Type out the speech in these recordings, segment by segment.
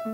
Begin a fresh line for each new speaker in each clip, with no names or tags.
Good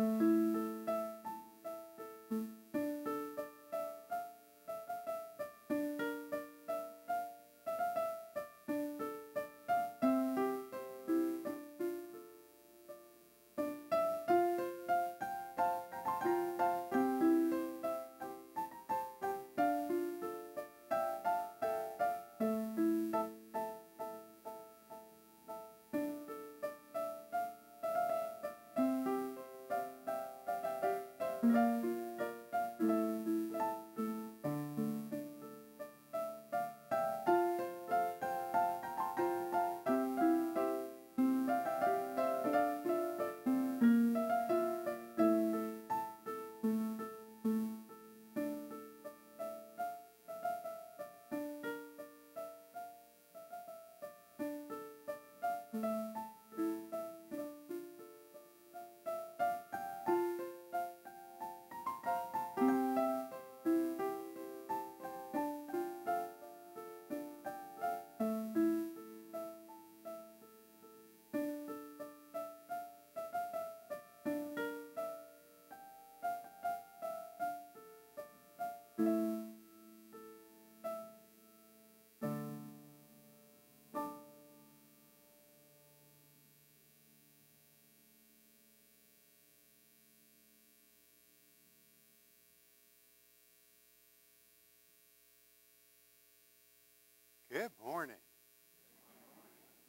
morning.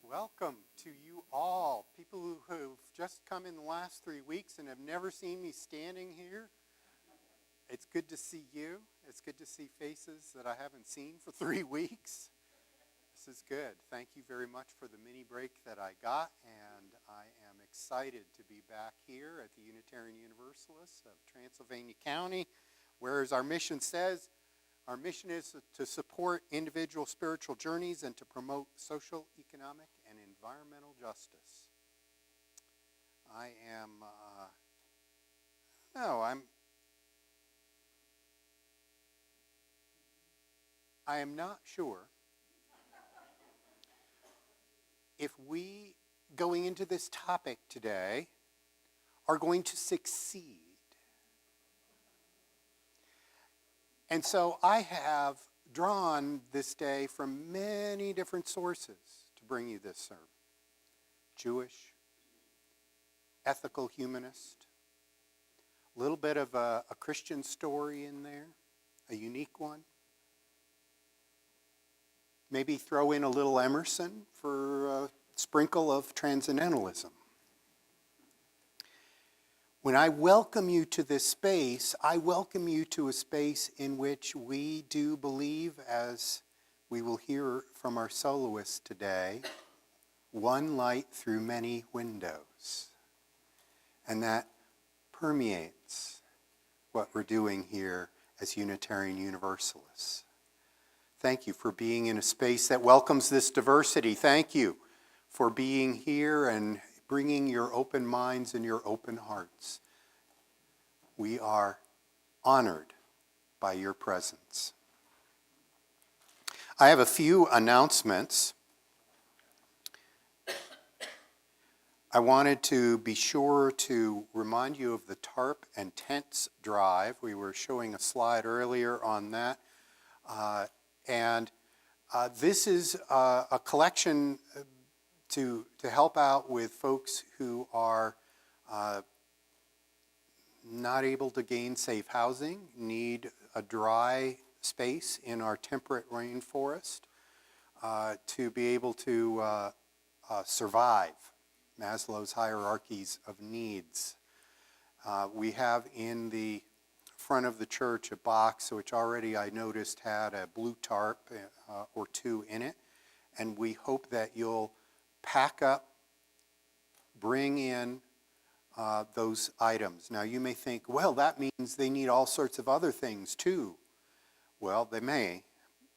Welcome to you all, people who've just come in the last 3 weeks and have never seen me standing here. It's good to see you. It's good to see faces that I haven't seen for 3 weeks. This is good. Thank you very much for the mini break that I got, and I am excited to be back here at the Unitarian Universalists of Transylvania County, where, as our mission says, our mission is to support individual spiritual journeys and to promote social, economic, and environmental justice. I am not sure if we, going into this topic today, are going to succeed. And so I have drawn this day from many different sources to bring you this sermon. Jewish, ethical humanist, a little bit of a Christian story in there, a unique one. Maybe throw in a little Emerson for a sprinkle of transcendentalism. When I welcome you to this space, I welcome you to a space in which we do believe, as we will hear from our soloist today, one light through many windows. And that permeates what we're doing here as Unitarian Universalists. Thank you for being in a space that welcomes this diversity. Thank you for being here and bringing your open minds and your open hearts. We are honored by your presence. I have a few announcements. I wanted to be sure to remind you of the tarp and tents drive. We were showing a slide earlier on that. This is a collection to help out with folks who are not able to gain safe housing, need a dry space in our temperate rainforest to be able to survive Maslow's hierarchies of needs. We have in the front of the church a box which already I noticed had a blue tarp or two in it, and we hope that you'll pack up, bring in those items. Now you may think, well, that means they need all sorts of other things too. Well, they may,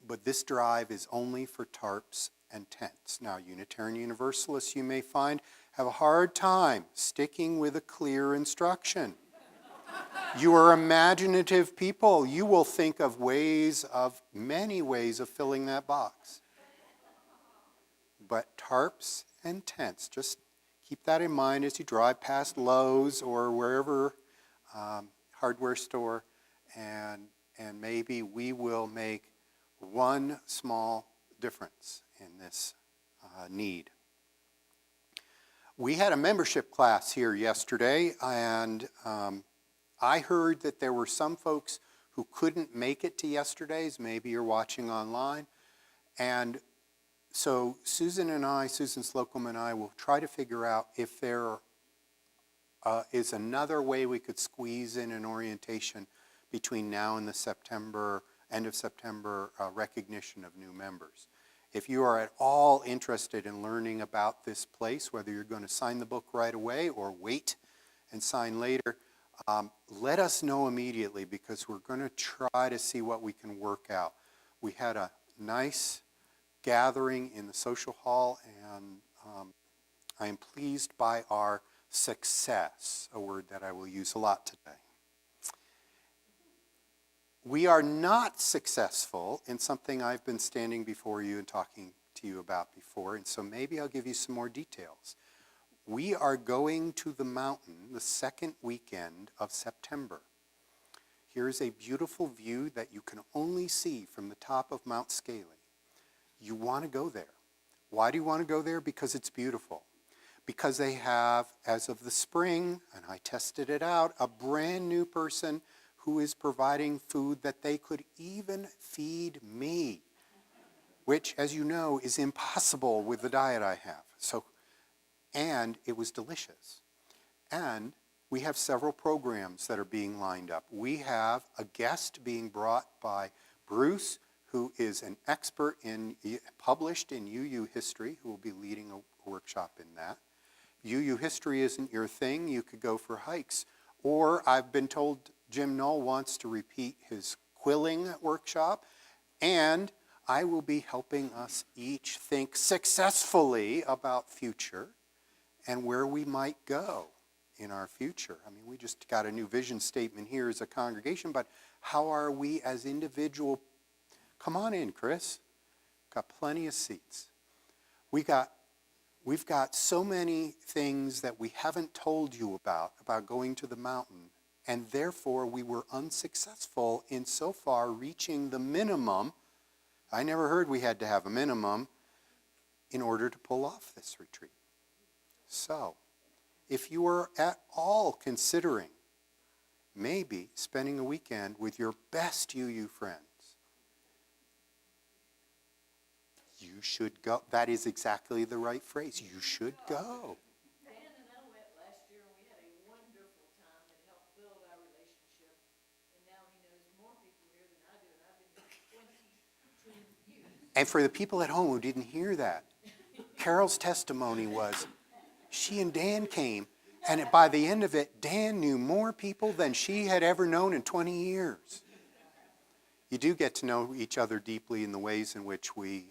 but this drive is only for tarps and tents. Now, Unitarian Universalists, you may find, have a hard time sticking with a clear instruction. You are imaginative people. You will think of many ways of filling that box. But tarps and tents, just keep that in mind as you drive past Lowe's or wherever, hardware store, and maybe we will make one small difference in this need. We had a membership class here yesterday, and I heard that there were some folks who couldn't make it to yesterday's. Maybe you're watching online. And so Susan Slocum and I will try to figure out if there is another way we could squeeze in an orientation between now and the end of September recognition of new members. If you are at all interested in learning about this place, whether you're going to sign the book right away or wait and sign later, let us know immediately, because we're going to try to see what we can work out. We had a nice gathering in the social hall, and I am pleased by our success, a word that I will use a lot today. We are not successful in something I've been standing before you and talking to you about before, and so maybe I'll give you some more details. We are going to the mountain the second weekend of September. Here's a beautiful view that you can only see from the top of Mount Scaly. You want to go there. Why do you want to go there? Because it's beautiful. Because they have, as of the spring, and I tested it out, a brand new person who is providing food that they could even feed me, which, as you know, is impossible with the diet I have. And it was delicious. And we have several programs that are being lined up. We have a guest being brought by Bruce, who is an expert published in UU history, who will be leading a workshop in that. UU history isn't your thing. You could go for hikes. Or I've been told Jim Knoll wants to repeat his quilling workshop, and I will be helping us each think successfully about future and where we might go in our future. I mean, we just got a new vision statement here as a congregation, but how are we as individual? Come on in, Chris. Got plenty of seats. We've got so many things that we haven't told you about going to the mountain, and therefore we were unsuccessful in so far reaching the minimum. I never heard we had to have a minimum in order to pull off this retreat. So, if you are at all considering maybe spending a weekend with your best UU friends, you should go. That is exactly the right phrase. You should go.
Dan and I went last year, and we had a wonderful time. It helped build our relationship. And now he knows more people here than I do, and I've been here 22 years.
And for the people at home who didn't hear that, Carol's testimony was she and Dan came, and by the end of it, Dan knew more people than she had ever known in 20 years. You do get to know each other deeply in the ways in which we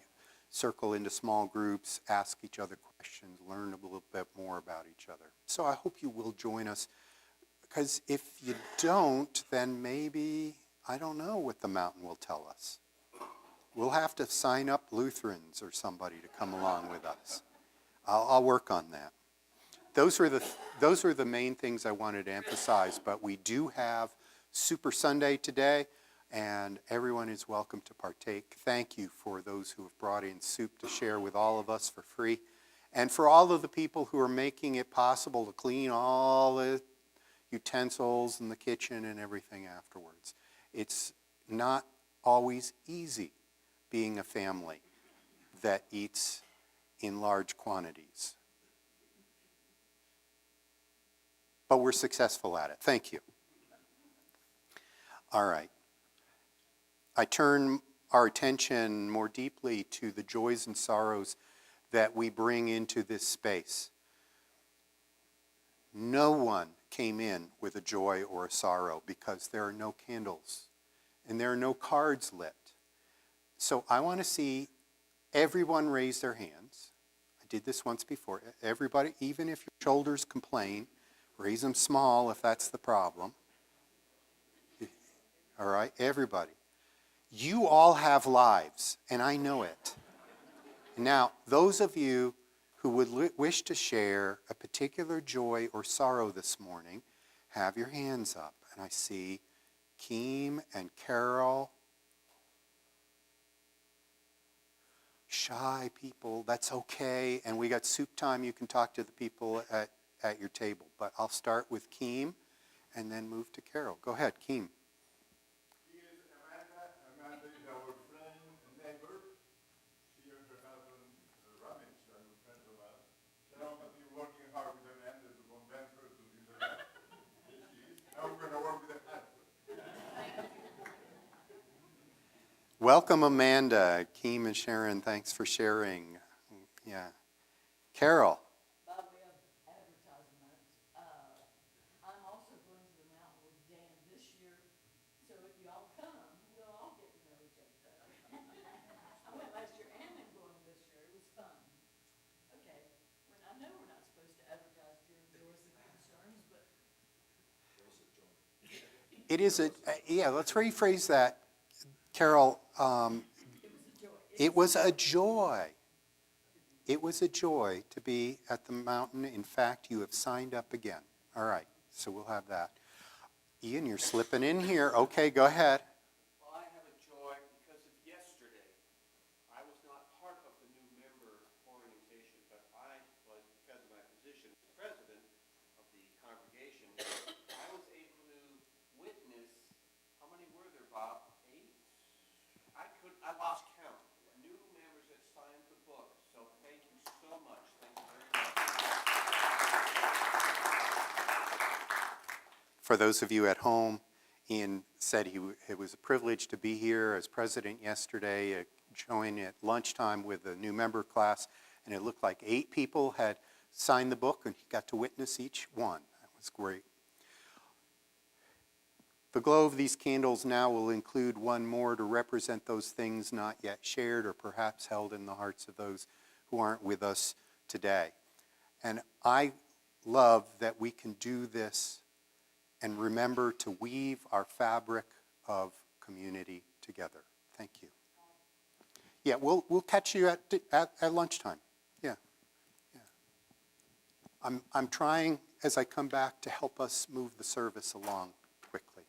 circle into small groups, ask each other questions, learn a little bit more about each other. So I hope you will join us, because if you don't, then maybe, I don't know what the mountain will tell us. We'll have to sign up Lutherans or somebody to come along with us. I'll work on that. Those are the main things I wanted to emphasize, but we do have Super Sunday today, and everyone is welcome to partake. Thank you for those who have brought in soup to share with all of us for free, and for all of the people who are making it possible to clean all the utensils in the kitchen and everything afterwards. It's not always easy being a family that eats in large quantities. But we're successful at it. Thank you. All right. I turn our attention more deeply to the joys and sorrows that we bring into this space. No one came in with a joy or a sorrow because there are no candles and there are no cards lit. So I want to see everyone raise their hands. I did this once before. Everybody, even if your shoulders complain, raise them small if that's the problem. All right, everybody. You all have lives, and I know it. Now, those of you who would wish to share a particular joy or sorrow this morning, have your hands up. And I see Keem and Carol. Shy people, that's okay. And we got soup time. You can talk to the people at your table. But I'll start with Keem and then move to Carol. Go ahead, Keem.
Here is Amanda. Amanda is our friend and neighbor. She and her husband, Ramesh, are good friends of ours. Sharon has been working hard with Amanda to convince her to do that. Here she is. Now we're going to work with the husband.
Welcome, Amanda. Keem and Sharon, thanks for sharing. Yeah. Carol.
By way of advertisement, I'm also going to the mountain with Dan this year, so if you all come, we'll all get to know each other better. I went last year and I'm going this year. It was fun. Okay, I know we're not supposed to advertise during joys and concerns, but
It is yeah, let's rephrase that. Carol,
it was a joy.
it was a joy. It was a joy to be at the mountain. In fact, you have signed up again. All right, so we'll have that. Ian, you're slipping in here. Okay, go ahead.
Well, I have a joy because of yesterday. I was not part of the new member orientation, but I was, because of my position as president of the congregation, I was able to witness, how many were there, Bob? 8? I lost count. New members that signed the book. So thank you so much. Thank you very much.
For those of you at home, Ian said it was a privilege to be here as president yesterday, joining at lunchtime with the new member class, and it looked like 8 people had signed the book, and he got to witness each one. That was great. The glow of these candles now will include one more to represent those things not yet shared or perhaps held in the hearts of those who aren't with us today. And I love that we can do this and remember to weave our fabric of community together. Thank you. Yeah, we'll catch you at lunchtime. Yeah. I'm trying, as I come back, to help us move the service along quickly.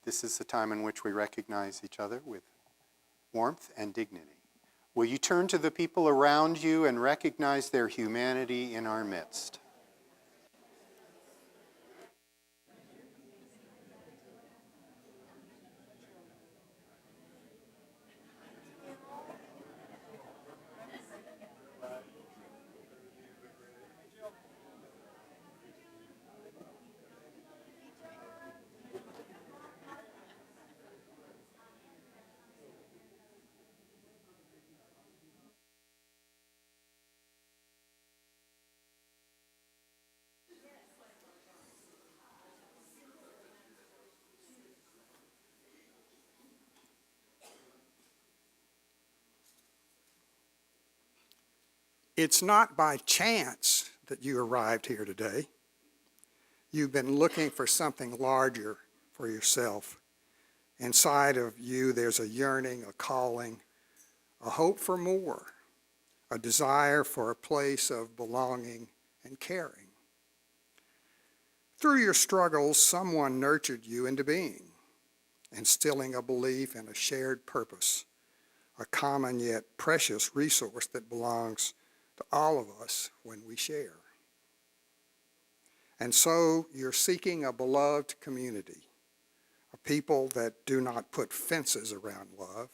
This is the time in which we recognize each other with warmth and dignity. Will you turn to the people around you and recognize their humanity in our midst?
It's not by chance that you arrived here today. You've been looking for something larger for yourself. Inside of you, there's a yearning, a calling, a hope for more, a desire for a place of belonging and caring. Through your struggles, someone nurtured you into being, instilling a belief in a shared purpose, a common yet precious resource that belongs to all of us when we share. And so you're seeking a beloved community, a people that do not put fences around love,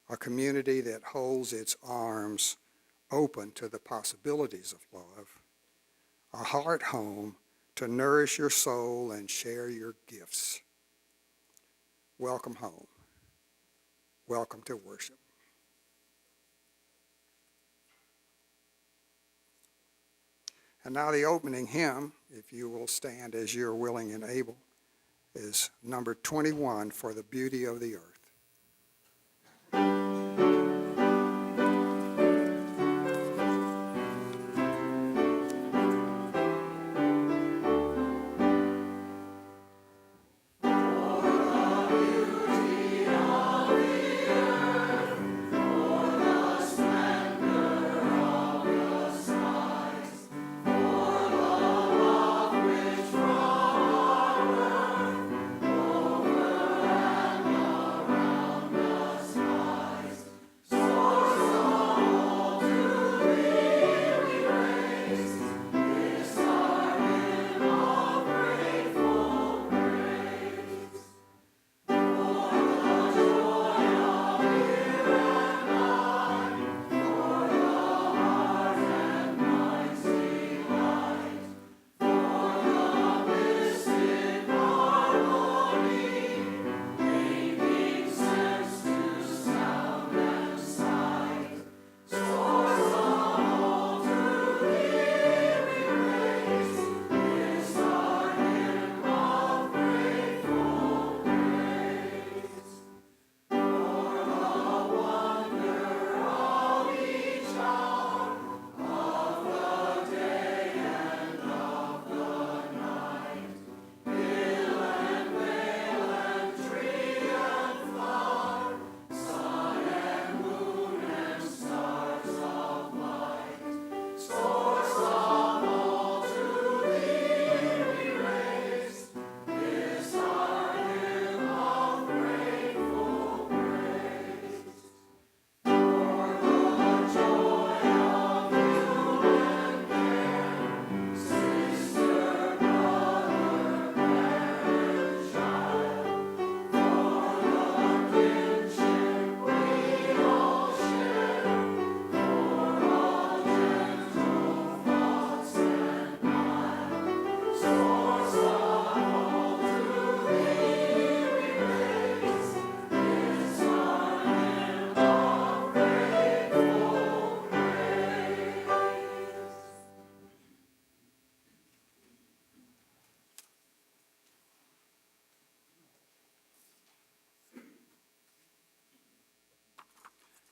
a community that holds its arms open to the possibilities of love, a heart home to nourish your soul and share your gifts. Welcome home. Welcome to worship. And now the opening hymn, if you will stand as you're willing and able, is number 21, For the Beauty of the Earth.
For the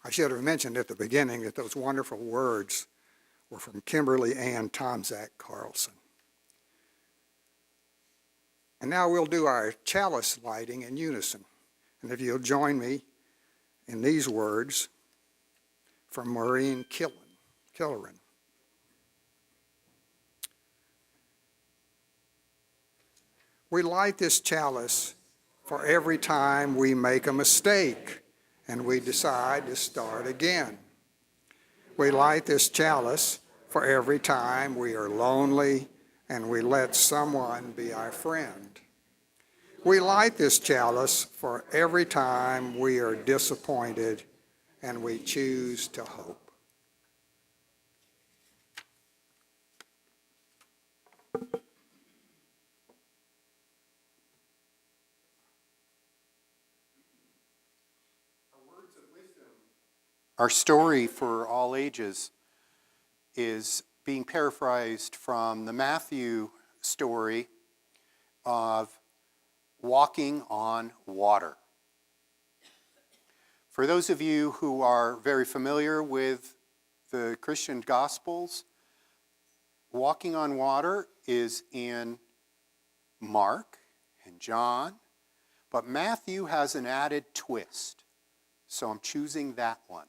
I should have mentioned at the beginning that those wonderful words were from Kimberly Ann Tomzak Carlson. And now we'll do our chalice lighting in unison. And if you'll join me in these words from Maureen Killeran. We light this chalice for every time we make a mistake and we decide to start again. We light this chalice for every time we are lonely and we let someone be our friend. We light this chalice for every time we are disappointed and we choose to hope.
Our story for all ages is being paraphrased from the Matthew story of walking on water. For those of you who are very familiar with the Christian Gospels, walking on water is in Mark and John, but Matthew has an added twist, so I'm choosing that one.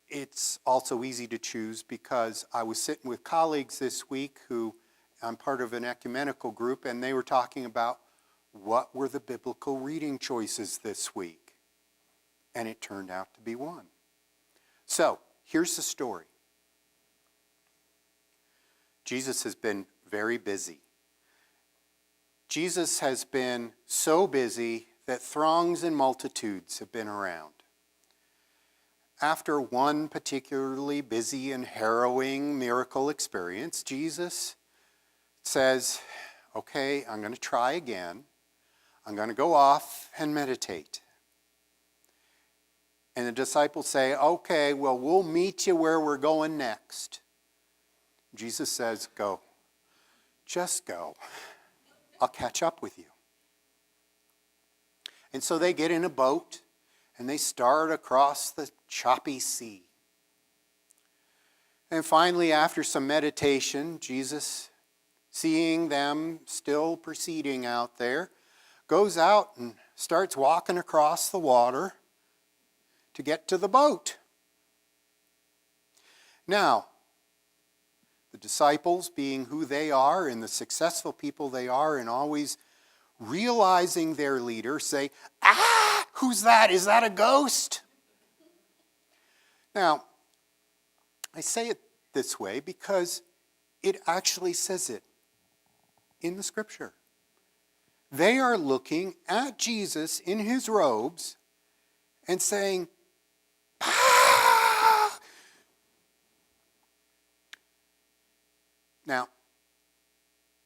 It's also easy to choose because I was sitting with colleagues this week who I'm part of an ecumenical group, and they were talking about what were the biblical reading choices this week. And it turned out to be one. So, here's the story. Jesus has been very busy. Jesus has been so busy that throngs and multitudes have been around. After one particularly busy and harrowing miracle experience, Jesus says, okay, I'm going to try again. I'm going to go off and meditate. And the disciples say, okay, well, we'll meet you where we're going next. Jesus says, go. Just go. I'll catch up with you. And so they get in a boat and they start across the choppy sea. And finally, after some meditation, Jesus, seeing them still proceeding out there, goes out and starts walking across the water to get to the boat. Now, the disciples, being who they are and the successful people they are, and always realizing their leader, say, "Ah, who's that? Is that a ghost?" Now, I say it this way because it actually says it in the scripture. They are looking at Jesus in his robes and saying, "Ah!" Now,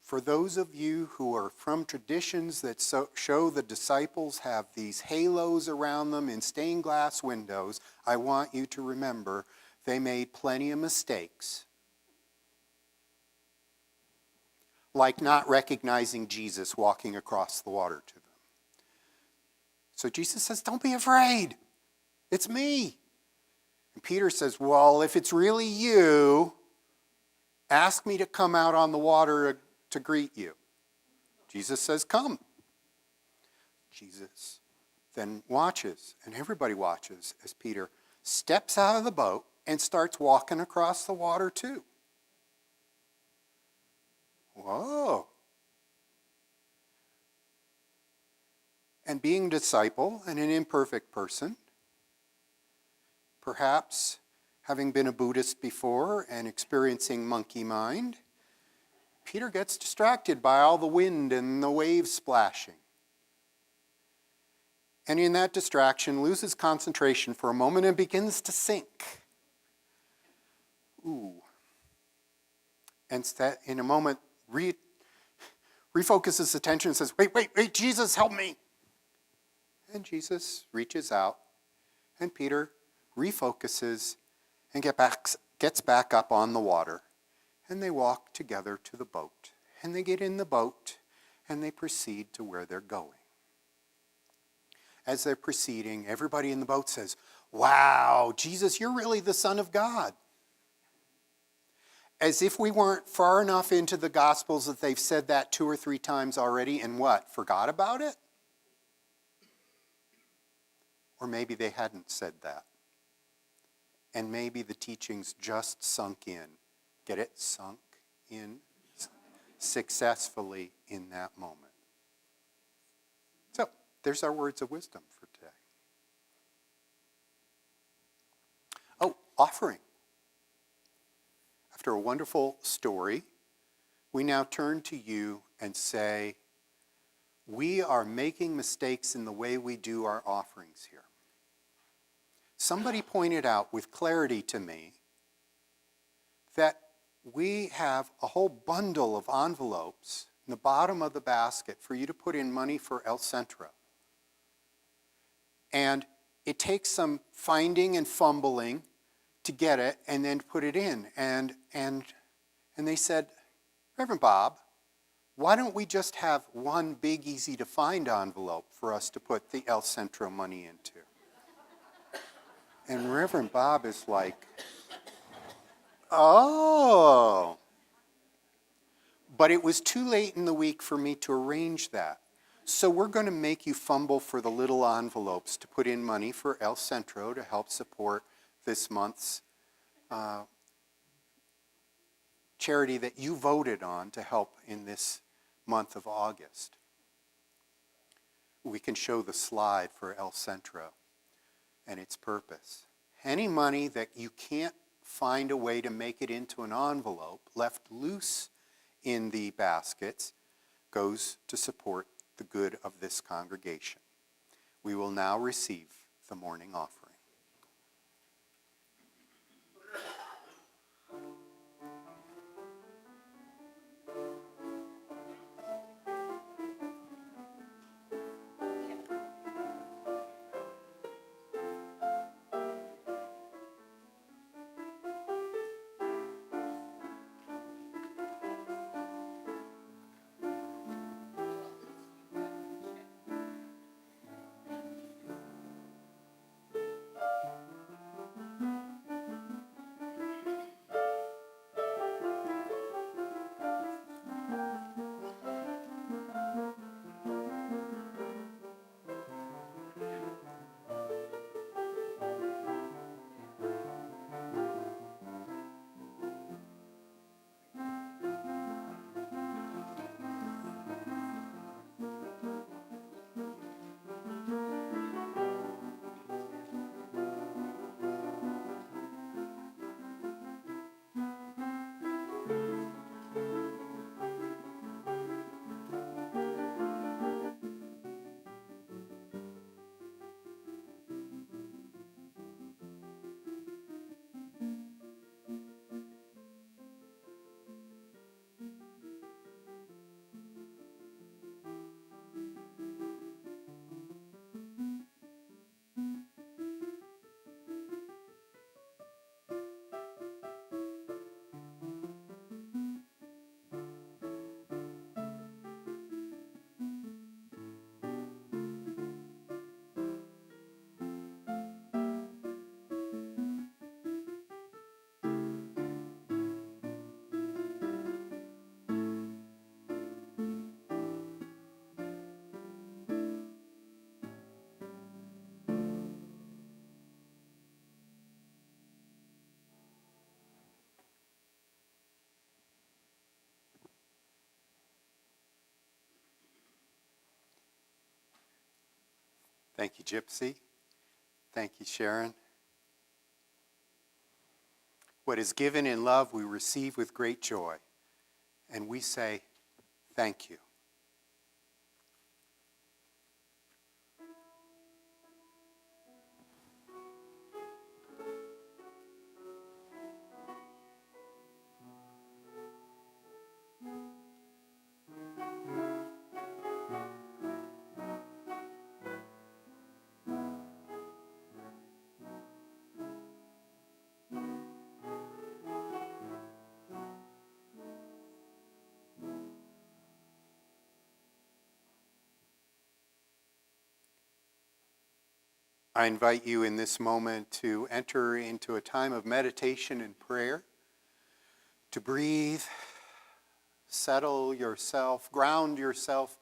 for those of you who are from traditions that show the disciples have these halos around them in stained glass windows, I want you to remember they made plenty of mistakes. Like not recognizing Jesus walking across the water to them. So Jesus says, don't be afraid. It's me. And Peter says, well, if it's really you, ask me to come out on the water to greet you. Jesus says, come. Jesus then watches, and everybody watches, as Peter steps out of the boat and starts walking across the water too. Whoa. And being a disciple and an imperfect person, perhaps having been a Buddhist before and experiencing monkey mind, Peter gets distracted by all the wind and the waves splashing. And in that distraction, loses concentration for a moment and begins to sink. Ooh. And in a moment, refocuses attention and says, wait, Jesus, help me. And Jesus reaches out, and Peter refocuses and gets back up on the water. And they walk together to the boat. And they get in the boat, and they proceed to where they're going. As they're proceeding, everybody in the boat says, wow, Jesus, you're really the Son of God. As if we weren't far enough into the Gospels that they've said that 2 or 3 times already and what, forgot about it? Or maybe they hadn't said that. And maybe the teachings just sunk in. Get it? Sunk in successfully in that moment. So, there's our words of wisdom for today. Oh, offering. After a wonderful story, we now turn to you and say, we are making mistakes in the way we do our offerings here. Somebody pointed out with clarity to me that we have a whole bundle of envelopes in the bottom of the basket for you to put in money for El Centro. And it takes some finding and fumbling to get it and then put it in. And they said, Reverend Bob, why don't we just have one big, easy-to-find envelope for us to put the El Centro money into? And Reverend Bob is like, oh. But it was too late in the week for me to arrange that. So we're going to make you fumble for the little envelopes to put in money for El Centro to help support this month's charity that you voted on to help in this month of August. We can show the slide for El Centro and its purpose. Any money that you can't find a way to make it into an envelope left loose in the baskets goes to support the good of this congregation. We will now receive the morning offering. Thank you, Gypsy. Thank you, Sharon. What is given in love, we receive with great joy. And we say, thank you. I invite you in this moment to enter into a time of meditation and prayer, to breathe, settle yourself, ground yourself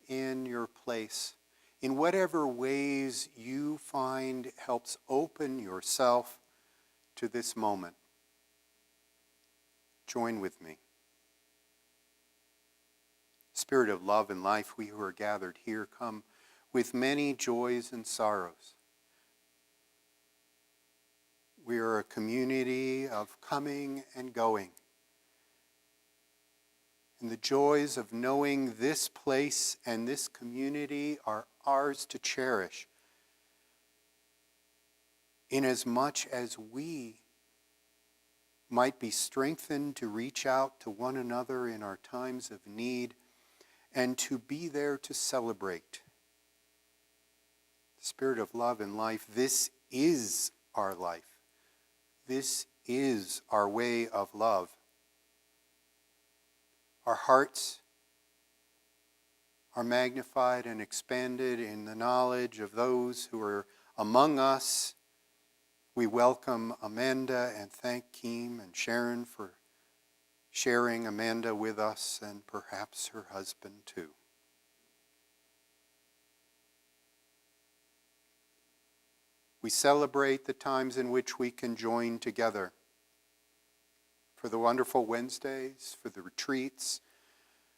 in your place, in whatever ways you find helps open yourself to this moment. Join with me. Spirit of love and life, we who are gathered here come with many joys and sorrows. We are a community of coming and going. And the joys of knowing this place and this community are ours to cherish, inasmuch as we might be strengthened to reach out to one another in our times of need and to be there to celebrate. Spirit of love and life, this is our life. This is our way of love. Our hearts are magnified and expanded in the knowledge of those who are among us. We welcome Amanda and thank Keem and Sharon for sharing Amanda with us and perhaps her husband too. We celebrate the times in which we can join together for the wonderful Wednesdays, for the retreats,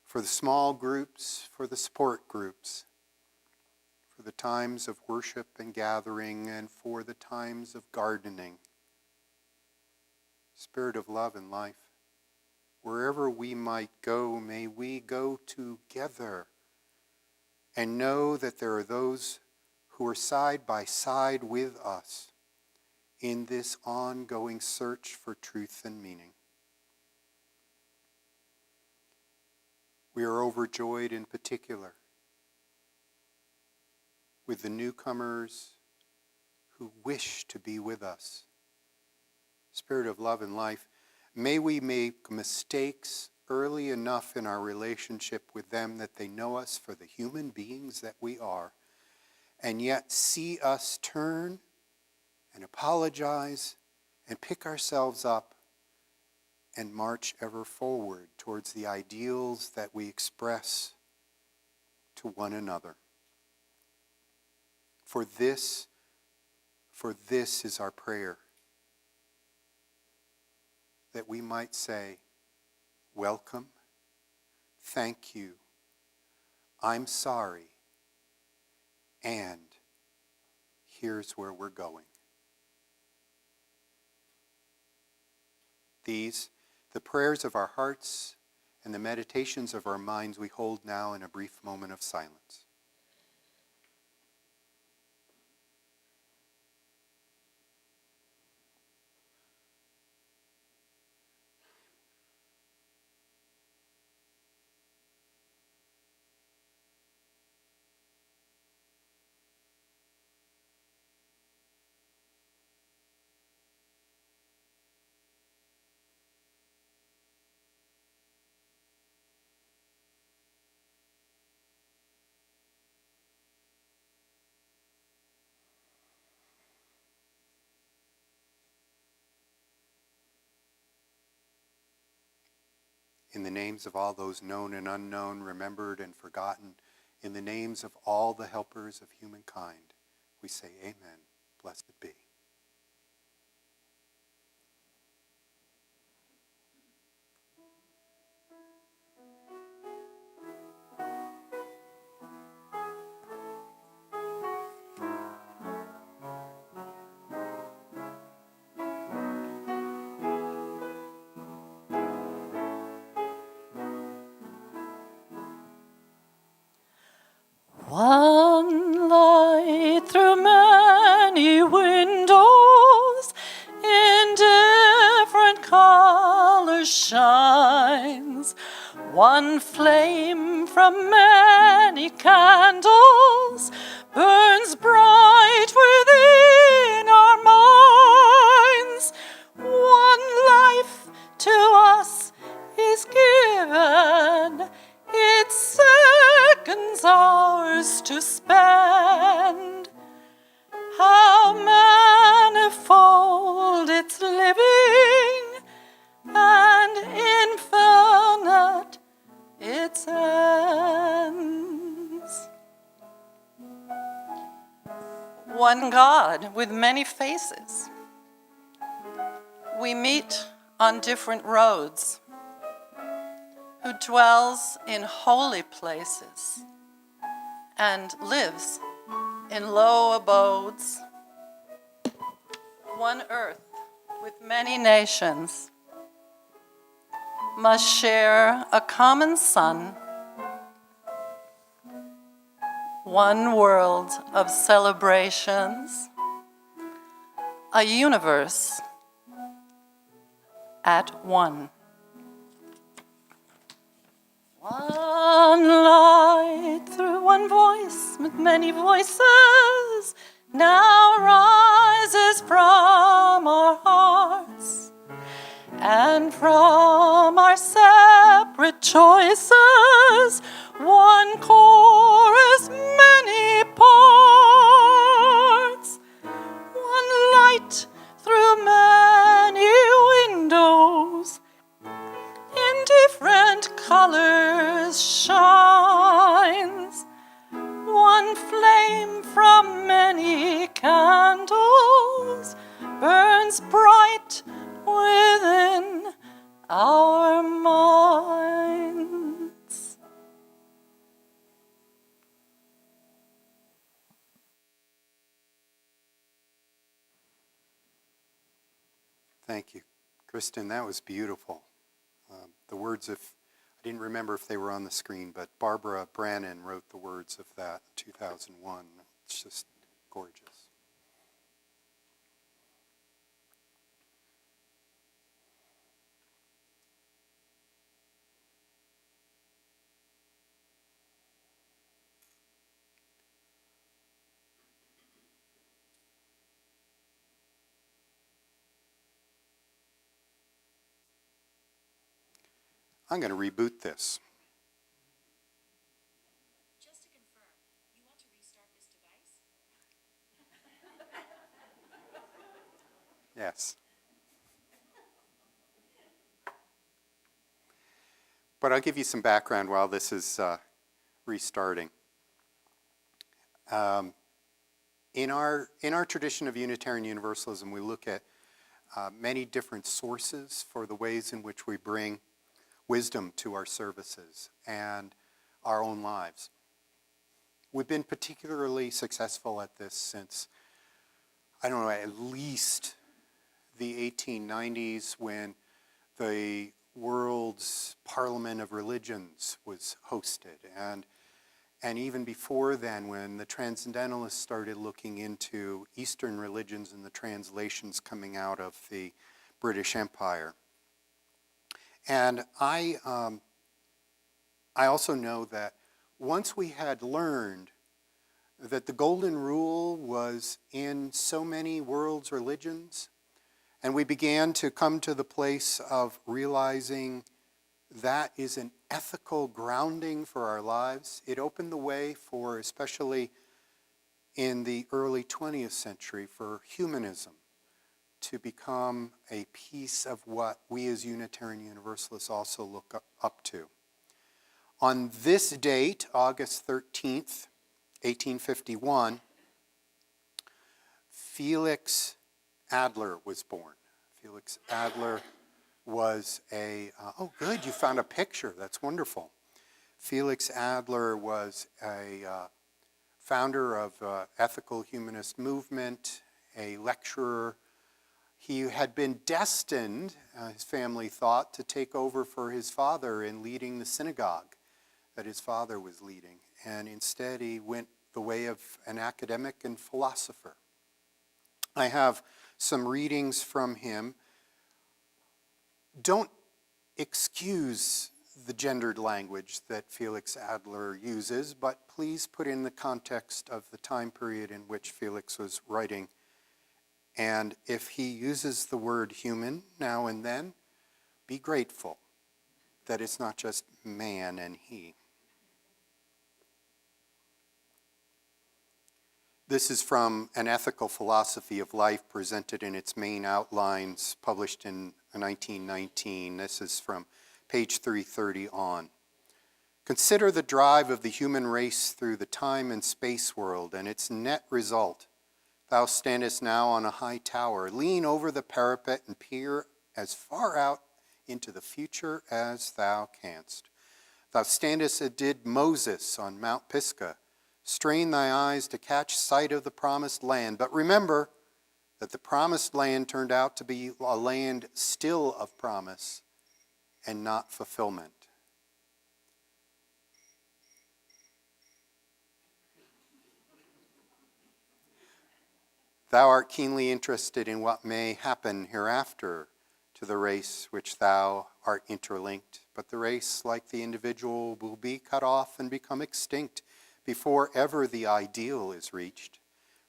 for the small groups, for the support groups, for the times of worship and gathering, and for the times of gardening. Spirit of love and life, wherever we might go, may we go together and know that there are those who are side by side with us in this ongoing search for truth and meaning. We are overjoyed in particular with the newcomers who wish to be with us. Spirit of love and life, may we make mistakes early enough in our relationship with them that they know us for the human beings that we are, and yet see us turn and apologize and pick ourselves up and march ever forward towards the ideals that we express to one another. For this is our prayer, that we might say, welcome, thank you, I'm sorry, and here's where we're going. These, the prayers of our hearts and the meditations of our minds, we hold now in a brief moment of silence. In the names of all those known and unknown, remembered and forgotten, in the names of all the helpers of humankind, we say amen. Blessed be.
One light through many windows in different colors shines. One flame from many candles burns bright within our minds. One life to us is given, its seconds ours to spend. How
one God with many faces. We meet on different roads, who dwells in holy places and lives in low abodes. One earth with many nations must share a common sun, one world of celebrations, a universe at one. One light through one voice with many voices now rises from our hearts, and from our separate choices one chorus, many parts. One light through many windows in different colors shines. One flame from many candles burns bright within our minds.
Thank you. Kristen, that was beautiful. The words of, I didn't remember if they were on the screen, but Barbara Brannon wrote the words of that in 2001. It's just gorgeous. I'm going to reboot this.
Just to confirm, you want to restart this device?
Yes. But I'll give you some background while this is restarting. In our tradition of Unitarian Universalism, we look at many different sources for the ways in which we bring wisdom to our services and our own lives. We've been particularly successful at this since, I don't know, at least the 1890s, when the world's Parliament of Religions was hosted, and even before then, when the Transcendentalists started looking into Eastern religions and the translations coming out of the British Empire. And I also know that once we had learned that the golden rule was in so many world's religions, and we began to come to the place of realizing that is an ethical grounding for our lives, it opened the way for, especially in the early 20th century, for humanism to become a piece of what we as Unitarian Universalists also look up to. On this date, August 13th, 1851, Felix Adler was born. Felix Adler was oh good, you found a picture, that's wonderful. Felix Adler was a founder of ethical humanist movement, a lecturer. He had been destined, his family thought, to take over for his father in leading the synagogue that his father was leading. And instead he went the way of an academic and philosopher. I have some readings from him. Don't excuse the gendered language that Felix Adler uses, but please put in the context of the time period in which Felix was writing. And if he uses the word human now and then, be grateful that it's not just man and he. This is from An Ethical Philosophy of Life, presented in its main outlines, published in 1919. This is from page 330 on. Consider the drive of the human race through the time and space world and its net result, Thou standest now on a high tower. Lean over the parapet and peer as far out into the future as thou canst. Thou standest as did Moses on Mount Pisgah. Strain thy eyes to catch sight of the promised land. But remember that the promised land turned out to be a land still of promise and not fulfillment. Thou art keenly interested in what may happen hereafter to the race which thou art interlinked, but the race, like the individual, will be cut off and become extinct before ever the ideal is reached.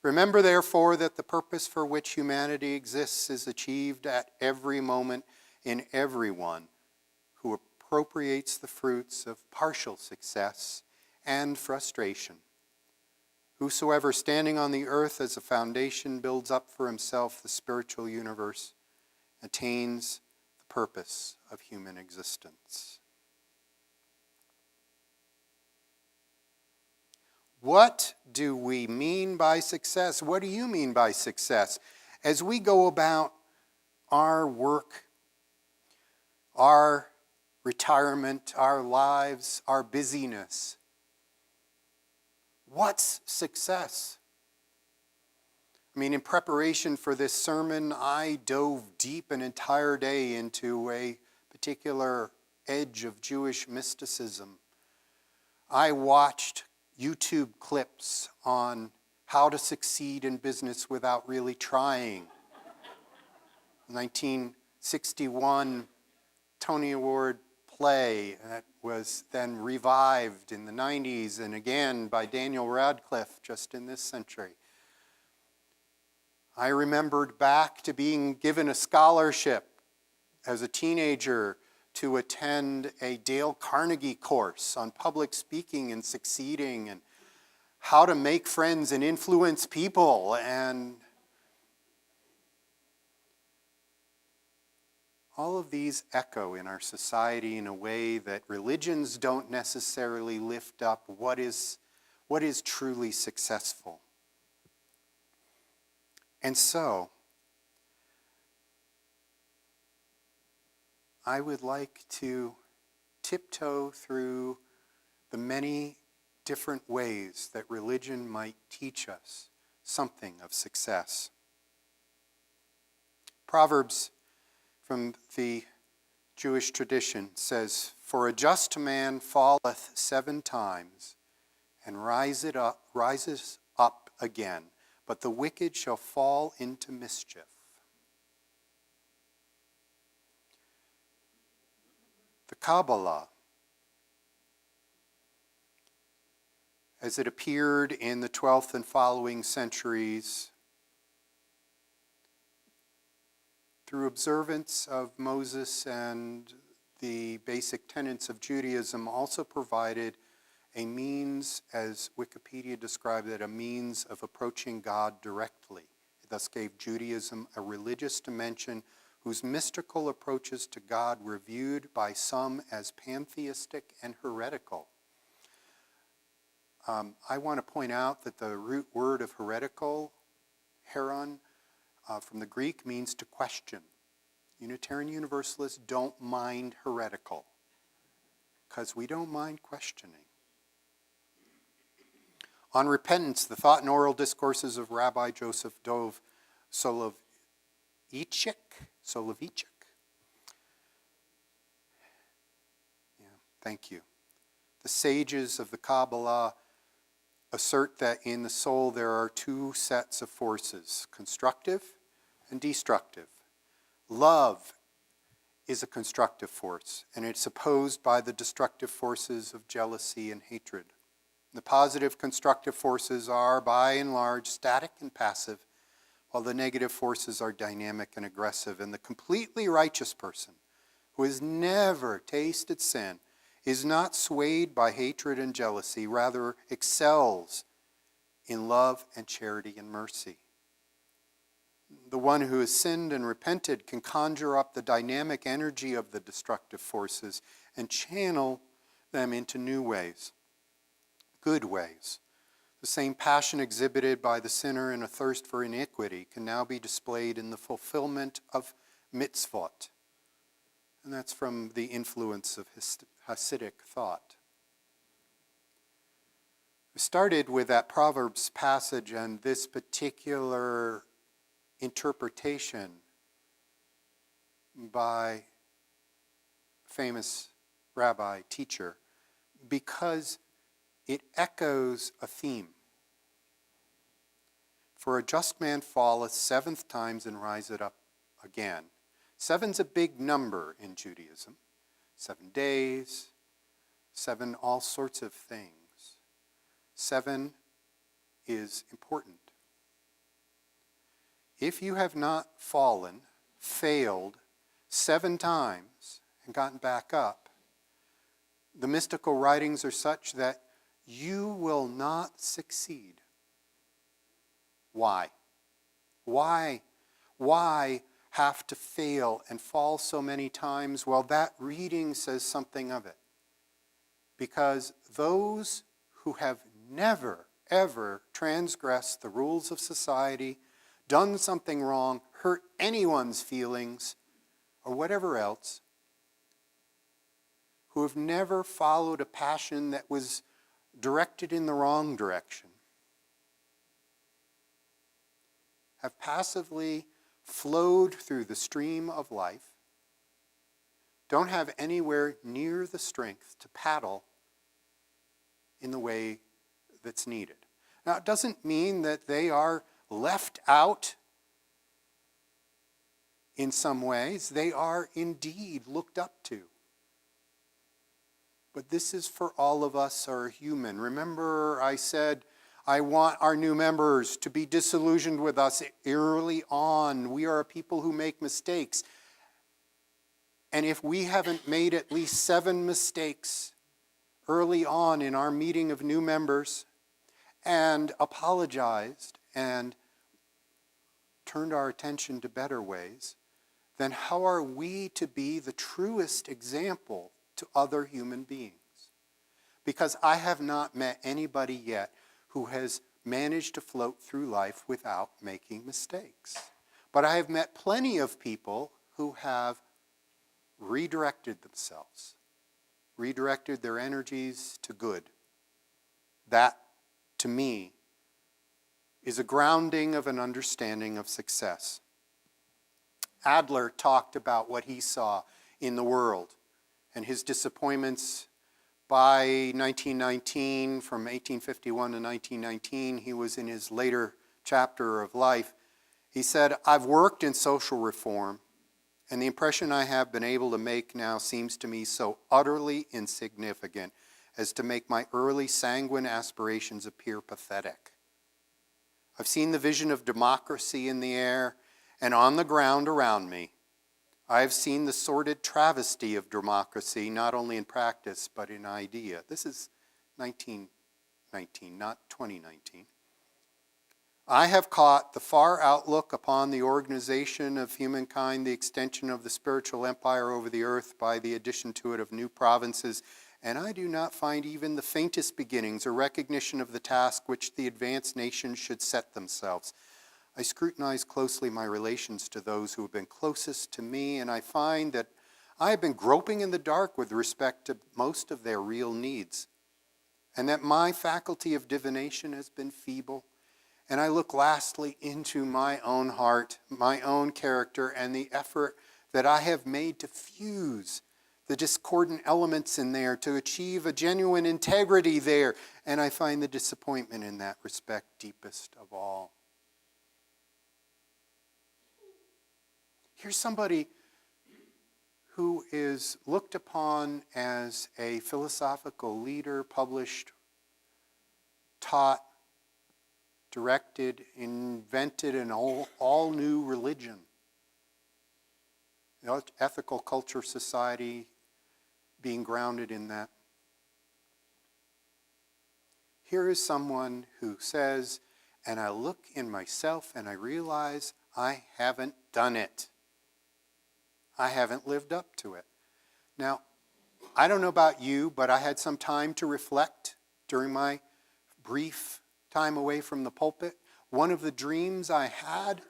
Remember, therefore, that the purpose for which humanity exists is achieved at every moment in everyone who appropriates the fruits of partial success and frustration. Whosoever, standing on the earth as a foundation, builds up for himself the spiritual universe, attains the purpose of human existence. What do we mean by success? What do you mean by success? As we go about our work, our retirement, our lives, our busyness, what's success? I mean, in preparation for this sermon, I dove deep an entire day into a particular edge of Jewish mysticism. I watched YouTube clips on how to succeed in business without really trying. 1961 Tony Award play that was then revived in the 90s and again by Daniel Radcliffe just in this century. I remembered back to being given a scholarship as a teenager to attend a Dale Carnegie course on public speaking and succeeding and how to make friends and influence people. And all of these echo in our society in a way that religions don't necessarily lift up what is truly successful. And so, I would like to tiptoe through the many different ways that religion might teach us something of success. Proverbs from the Jewish tradition says, "For a just man falleth 7 times and rises up again, but the wicked shall fall into mischief." The Kabbalah, as it appeared in the 12th and following centuries, through observance of Moses and the basic tenets of Judaism, also provided a means, as Wikipedia described it, a means of approaching God directly. It thus gave Judaism a religious dimension whose mystical approaches to God were viewed by some as pantheistic and heretical. I want to point out that the root word of heretical, heron, from the Greek means to question. Unitarian Universalists don't mind heretical because we don't mind questioning. On repentance, the thought and oral discourses of Rabbi Joseph Dov Soloveitchik. Thank you. The sages of the Kabbalah assert that in the soul there are 2 sets of forces, constructive and destructive. Love is a constructive force, and it's opposed by the destructive forces of jealousy and hatred. The positive constructive forces are, by and large, static and passive, while the negative forces are dynamic and aggressive. And the completely righteous person, who has never tasted sin, is not swayed by hatred and jealousy, rather excels in love and charity and mercy. The one who has sinned and repented can conjure up the dynamic energy of the destructive forces and channel them into new ways, good ways. The same passion exhibited by the sinner in a thirst for iniquity can now be displayed in the fulfillment of mitzvot. And that's from the influence of Hasidic thought. We started with that Proverbs passage and this particular interpretation by famous rabbi teacher because it echoes a theme. For a just man falleth 7 times and riseth up again. 7's a big number in Judaism. 7 days, 7 all sorts of things. 7 is important. If you have not fallen, failed 7 times and gotten back up, the mystical writings are such that you will not succeed. Why? Why have to fail and fall so many times? Well, that reading says something of it. Because those who have never, ever transgressed the rules of society, done something wrong, hurt anyone's feelings, or whatever else, who have never followed a passion that was directed in the wrong direction, have passively flowed through the stream of life, don't have anywhere near the strength to paddle in the way that's needed. Now, it doesn't mean that they are left out in some ways. They are indeed looked up to. But this is for all of us who are human. Remember, I said, I want our new members to be disillusioned with us early on. We are a people who make mistakes. And if we haven't made at least 7 mistakes early on in our meeting of new members and apologized and turned our attention to better ways, then how are we to be the truest example to other human beings? Because I have not met anybody yet who has managed to float through life without making mistakes. But I have met plenty of people who have redirected themselves, redirected their energies to good. That, to me, is a grounding of an understanding of success. Adler talked about what he saw in the world and his disappointments. By 1919, from 1851 to 1919, he was in his later chapter of life. He said, I've worked in social reform, and the impression I have been able to make now seems to me so utterly insignificant as to make my early sanguine aspirations appear pathetic. I've seen the vision of democracy in the air and on the ground around me. I have seen the sordid travesty of democracy, not only in practice, but in idea. This is 1919, not 2019. I have caught the far outlook upon the organization of humankind, the extension of the spiritual empire over the earth by the addition to it of new provinces, and I do not find even the faintest beginnings or recognition of the task which the advanced nations should set themselves. I scrutinize closely my relations to those who have been closest to me, and I find that I have been groping in the dark with respect to most of their real needs, and that my faculty of divination has been feeble. And I look lastly into my own heart, my own character, and the effort that I have made to fuse the discordant elements in there, to achieve a genuine integrity there, and I find the disappointment in that respect deepest of all. Here's somebody who is looked upon as a philosophical leader, published, taught, directed, invented an all new religion. The ethical culture society being grounded in that. Here is someone who says, and I look in myself and I realize I haven't done it. I haven't lived up to it. Now, I don't know about you, but I had some time to reflect during my brief time away from the pulpit, one of the dreams I had,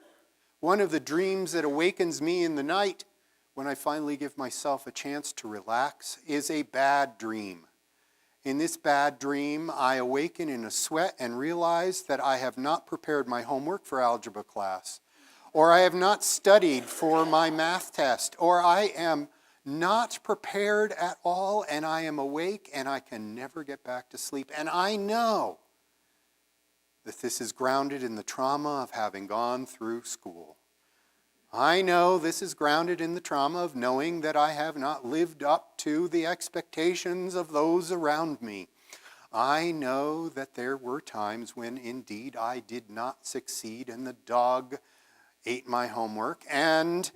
one of the dreams that awakens me in the night when I finally give myself a chance to relax, is a bad dream. In this bad dream, I awaken in a sweat and realize that I have not prepared my homework for algebra class, or I have not studied for my math test, or I am not prepared at all, and I am awake and I can never get back to sleep. And I know that this is grounded in the trauma of having gone through school. I know this is grounded in the trauma of knowing that I have not lived up to the expectations of those around me. I know that there were times when indeed I did not succeed and the dog ate my homework, and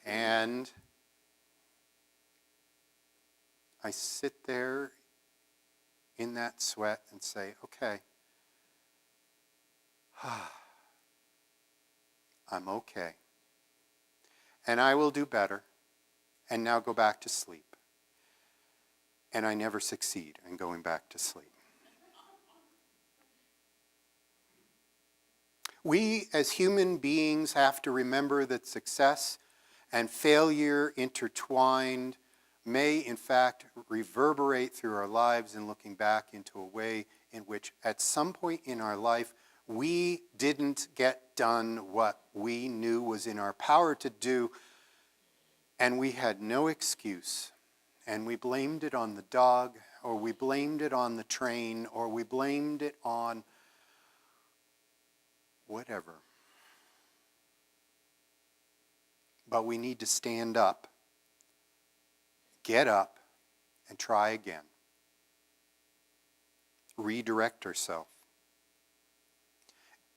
I sit there in that sweat and say, okay, I'm okay. And I will do better, and now go back to sleep. And I never succeed in going back to sleep. We as human beings have to remember that success and failure intertwined may in fact reverberate through our lives in looking back into a way in which at some point in our life we didn't get done what we knew was in our power to do, and we had no excuse. And we blamed it on the dog, or we blamed it on the train, or we blamed it on whatever. But we need to stand up, get up, and try again. Redirect ourselves.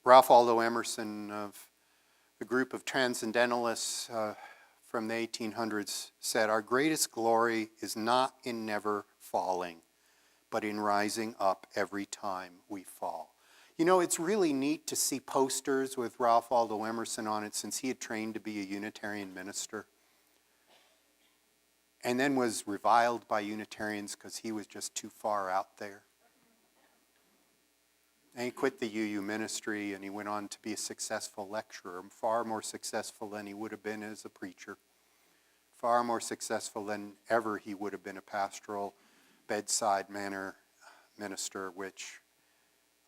Ralph Waldo Emerson of the group of transcendentalists from the 1800s said, "Our greatest glory is not in never falling, but in rising up every time we fall." You know, it's really neat to see posters with Ralph Waldo Emerson on it, since he had trained to be a Unitarian minister and then was reviled by Unitarians because he was just too far out there. And he quit the UU ministry, and he went on to be a successful lecturer, far more successful than he would have been as a preacher, far more successful than ever he would have been a pastoral bedside manner minister, which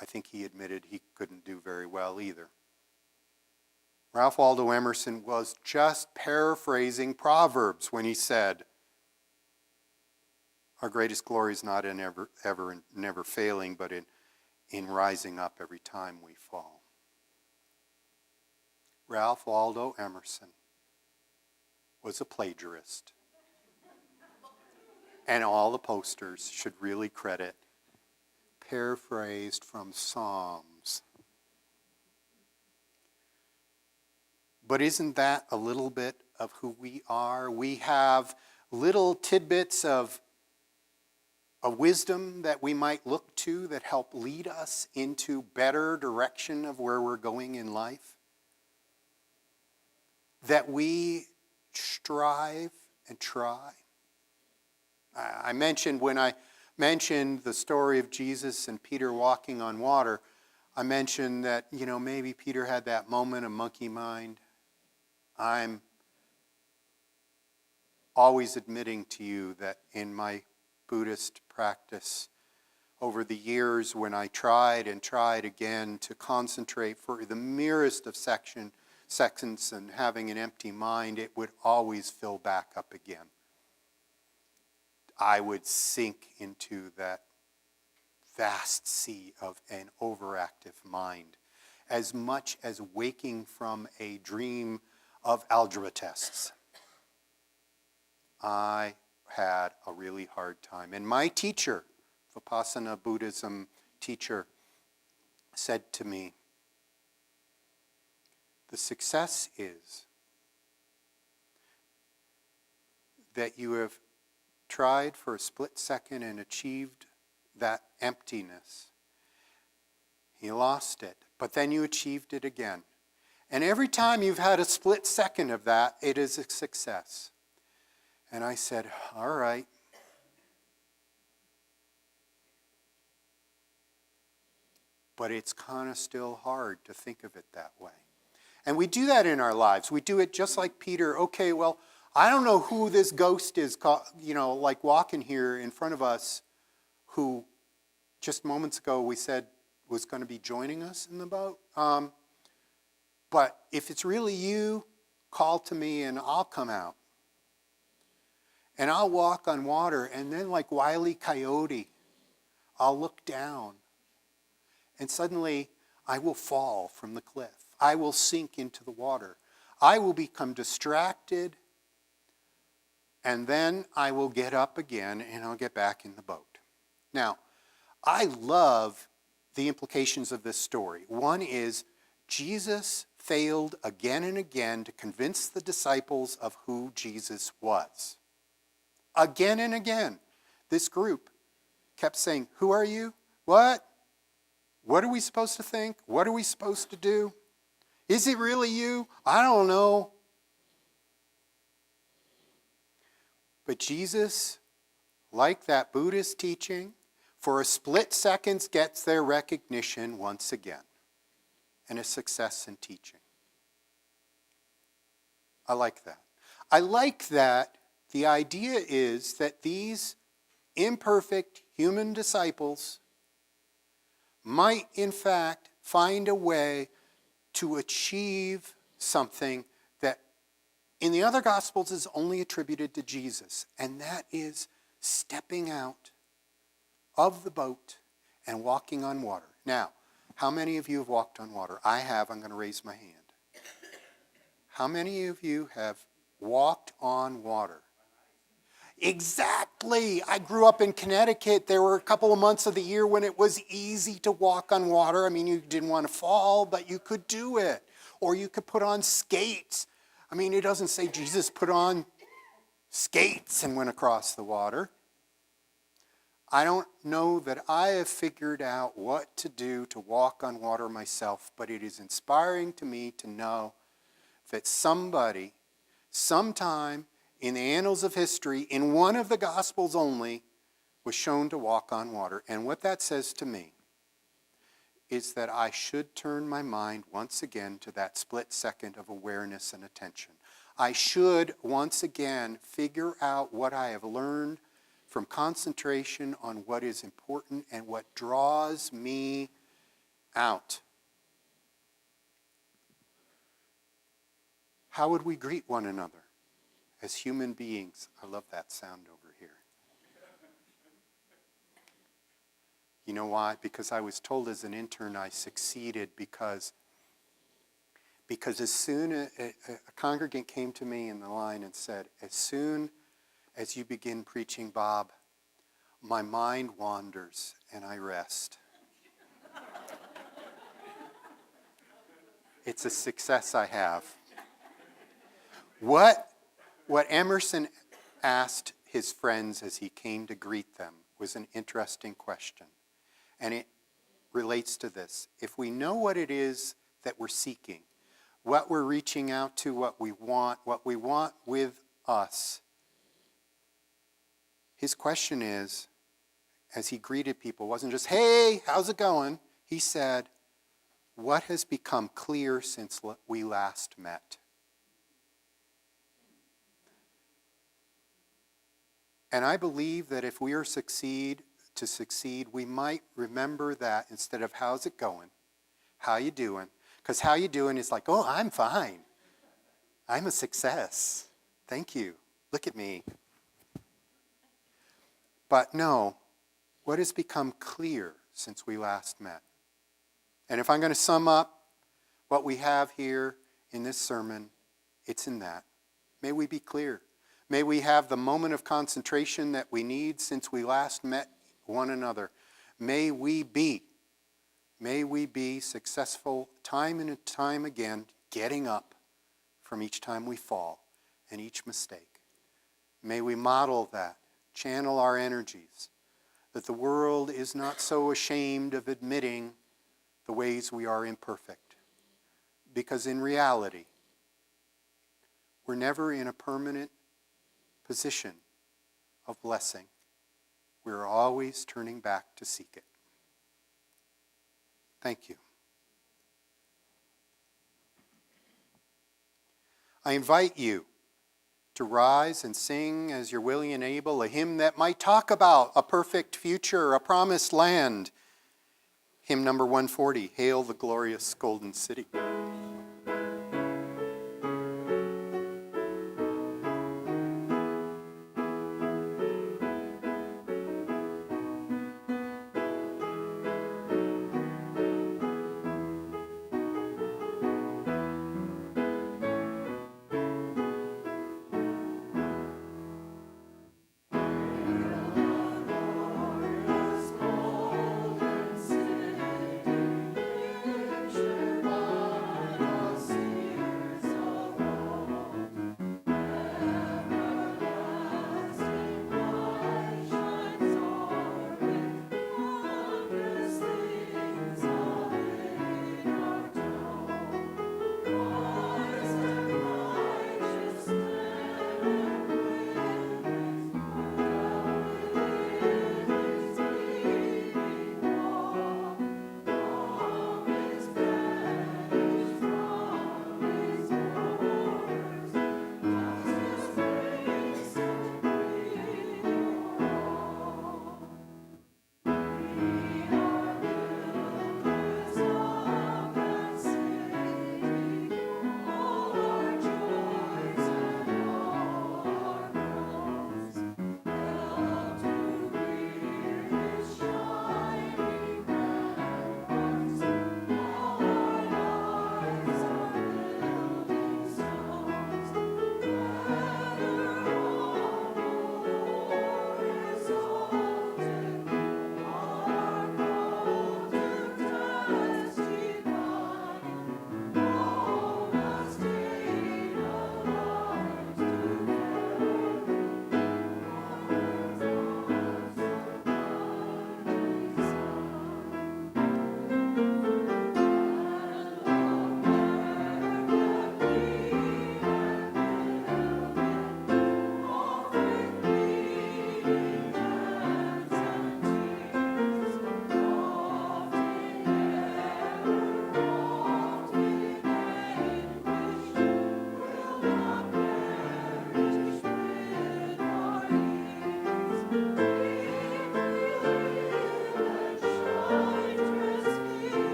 I think he admitted he couldn't do very well either. Ralph Waldo Emerson was just paraphrasing Proverbs when he said, "Our greatest glory is not in never failing, but in rising up every time we fall." Ralph Waldo Emerson was a plagiarist. And all the posters should really credit paraphrased from Psalms. But isn't that a little bit of who we are? We have little tidbits of wisdom that we might look to that help lead us into better direction of where we're going in life. That we strive and try. I mentioned when I mentioned the story of Jesus and Peter walking on water, I mentioned that, maybe Peter had that moment of monkey mind. I'm always admitting to you that in my Buddhist practice, over the years when I tried and tried again to concentrate for the merest of seconds and having an empty mind, it would always fill back up again. I would sink into that vast sea of an overactive mind, as much as waking from a dream of algebra tests. I had a really hard time. And my teacher, Vipassana Buddhism teacher, said to me, "The success is that you have tried for a split second and achieved that emptiness. You lost it, but then you achieved it again. And every time you've had a split second of that, it is a success." And I said, "All right." but it's kind of still hard to think of it that way. And we do that in our lives. We do it just like Peter. Okay, well, I don't know who this ghost is, like walking here in front of us, who just moments ago we said was going to be joining us in the boat. But if it's really you, call to me and I'll come out. And I'll walk on water, and then like Wile E. Coyote, I'll look down. And suddenly I will fall from the cliff. I will sink into the water. I will become distracted, and then I will get up again and I'll get back in the boat. Now, I love the implications of this story. One is Jesus failed again and again to convince the disciples of who Jesus was. Again and again, this group kept saying, who are you? What? What are we supposed to think? What are we supposed to do? Is it really you? I don't know. But Jesus, like that Buddhist teaching, for a split second gets their recognition once again, and a success in teaching. I like that. I like that the idea is that these imperfect human disciples might in fact find a way to achieve something that in the other Gospels is only attributed to Jesus, and that is stepping out of the boat and walking on water. Now, how many of you have walked on water? I have. I'm going to raise my hand. How many of you have walked on water? Exactly. I grew up in Connecticut. There were a couple of months of the year when it was easy to walk on water. I mean, you didn't want to fall, but you could do it. Or you could put on skates. I mean, it doesn't say Jesus put on skates and went across the water. I don't know that I have figured out what to do to walk on water myself, but it is inspiring to me to know that somebody, sometime in the annals of history, in one of the Gospels only, was shown to walk on water. And what that says to me is that I should turn my mind once again to that split second of awareness and attention. I should once again figure out what I have learned from concentration on what is important and what draws me out. How would we greet one another as human beings? I love that sound over here. You know why? Because I was told as an intern I succeeded because as soon as a congregant came to me in the line and said, as soon as you begin preaching, Bob, my mind wanders and I rest. It's a success I have. What Emerson asked his friends as he came to greet them was an interesting question. And it relates to this. If we know what it is that we're seeking, what we're reaching out to, what we want with us, his question is, as he greeted people, wasn't just, hey, how's it going? He said, what has become clear since we last met? And I believe that if we are to succeed, we might remember that instead of how's it going, how you doing? Because how you doing is like, oh, I'm fine. I'm a success. Thank you. Look at me. But no, what has become clear since we last met? And if I'm going to sum up what we have here in this sermon, it's in that. May we be clear. May we have the moment of concentration that we need since we last met one another. May we be successful time and time again, getting up from each time we fall and each mistake. May we model that, channel our energies, that the world is not so ashamed of admitting the ways we are imperfect. Because in reality, we're never in a permanent position of blessing. We're always turning back to seek it. Thank you. I invite you to rise and sing as you're willing and able a hymn that might talk about a perfect future, a promised land. Hymn number 140, Hail the Glorious Golden City.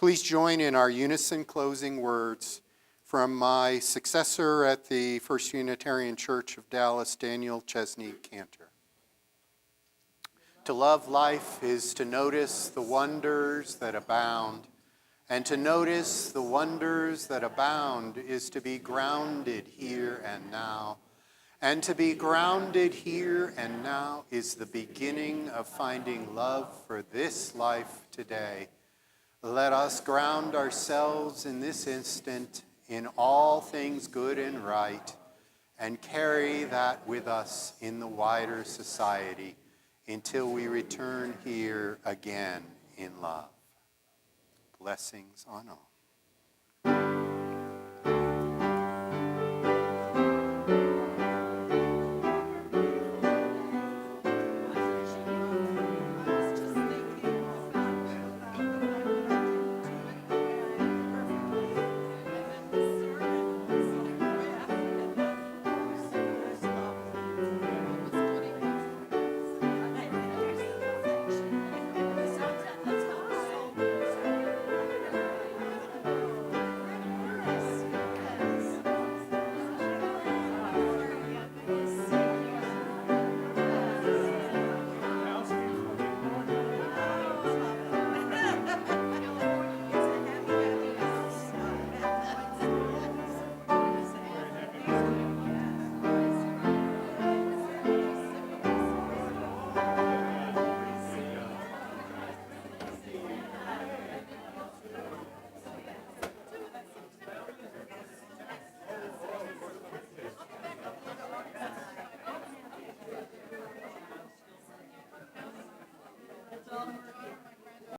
Please join in our unison closing words from my successor at the First Unitarian Church of Dallas, Daniel Chesney Cantor. To love life is to notice the wonders that abound, and to notice the wonders that abound is to be grounded here and now. And to be grounded here and now is the beginning of finding love for this life today. Let us ground ourselves in this instant in all things good and right, and carry that with us in the wider society until we return here again in love. Blessings on all.